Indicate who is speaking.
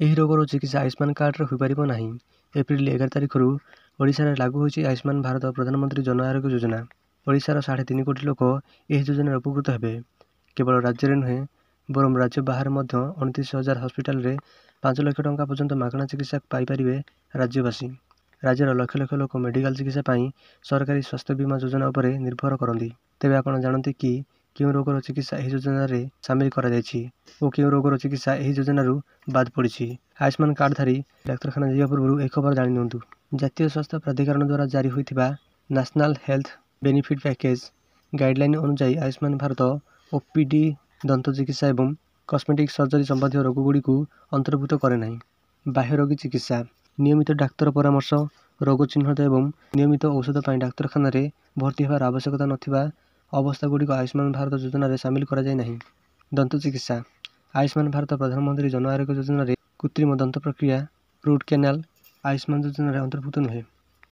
Speaker 1: ଏହି ରୋଗର ଚିକିତ୍ସା ଆୟୁଷ୍ମାନ କାର୍ଡରେ ହୋଇପାରିବ ନାହିଁ। ଏପ୍ରିଲ 11 ତାରିଖରୁ ଓଡ଼ିଶାରେ ଲାଗୁ ହୋଇଛି ଆୟୁଷ୍ମାନ ଭାରତ ପ୍ରଧାନମନ୍ତ୍ରୀ ଜନ ଆରୋଗ୍ୟ ଯୋଜନା। ଓଡ଼ିଶାର 3.5 କୋଟି ଲୋକ ଏହି ଯୋଜନାରେ ଉପକୃତ ହେବେ। କେବଳ ରାଜ୍ୟରେ ନୁହେଁ ବରଂ ରାଜ୍ୟ ବାହାରେ ମଧ୍ୟ 29,000 ହସ୍ପିଟାଲରେ 5 ଲକ୍ଷ ଟଙ୍କା ପର୍ଯ୍ୟନ୍ତ ମାଗଣା ଚିକିତ୍ସା ପାଇପାରିବେ ରାଜ୍ୟବାସୀ। ରାଜ୍ୟର ଲକ୍ଷ ଲକ୍ଷ ଲୋକ ମେଡିକାଲ ଚିକିତ୍ସା ପାଇଁ ସରକାରୀ ସ୍ୱାସ୍ଥ୍ୟ ବୀମା ଯୋଜନା ଉପରେ ନିର୍ଭର କରନ୍ତି। ତେବେ ଆପଣ ଜାଣନ୍ତି କି କେଉଁ ରୋଗର ଚିକିତ୍ସା ଏହି ଯୋଜନାରେ ସାମିଲ କରାଯାଇଛି ଓ କେଉଁ ରୋଗର ଚିକିତ୍ସା ଏହି ଯୋଜନାରୁ ବାଦ ପଡ଼ିଛି? ଆୟୁଷ୍ମାନ କାର୍ଡଧାରୀ ଡାକ୍ତରଖାନା ଯିବା ପୂର୍ବରୁ ଏହି ଖବର ଜାଣି ନିଅନ୍ତୁ। ଜାତୀୟ ସ୍ୱାସ୍ଥ୍ୟ ପ୍ରାଧିକରଣ ଦ୍ୱାରା ଜାରି ହୋଇଥିବା national health benefit package guideline ଅନୁଯାୟୀ ଆୟୁଷ୍ମାନ ଭାରତ ଓପିଡି, ଦନ୍ତ ଚିକିତ୍ସା ଏବଂ କସ୍ମେଟିକ ସର୍ଜରୀ ସମ୍ବନ୍ଧୀୟ ରୋଗଗୁଡ଼ିକୁ ଅନ୍ତର୍ଭୁକ୍ତ କରେ ନାହିଁ। ବାହ୍ୟ ରୋଗୀ ଚିକିତ୍ସା, ନିୟମିତ ଡାକ୍ତର ପରାମର୍ଶ, ରୋଗ ଚିହ୍ନଟ ଏବଂ ନିୟମିତ ଔଷଧ ପାଇଁ ଡାକ୍ତରଖାନାରେ ଭର୍ତ୍ତି ହେବାର ଆବଶ୍ୟକତା ନଥିବା ଅବସ୍ଥାଗୁଡ଼ିକ ଆୟୁଷ୍ମାନ ଭାରତ ଯୋଜନାରେ ସାମିଲ କରାଯାଇ ନାହିଁ। ଦନ୍ତ ଚିକିତ୍ସା, ଆୟୁଷ୍ମାନ ଭାରତ ପ୍ରଧାନମନ୍ତ୍ରୀ ଜନ ଆରୋଗ୍ୟ ଯୋଜନାରେ କୃତ୍ରିମ ଦନ୍ତ ପ୍ରକ୍ରିୟା ରୁଟ୍ କେନାଲ ଆୟୁଷ୍ମାନ ଯୋଜନାରେ ଅନ୍ତର୍ଭୁକ୍ତ ନୁହେଁ।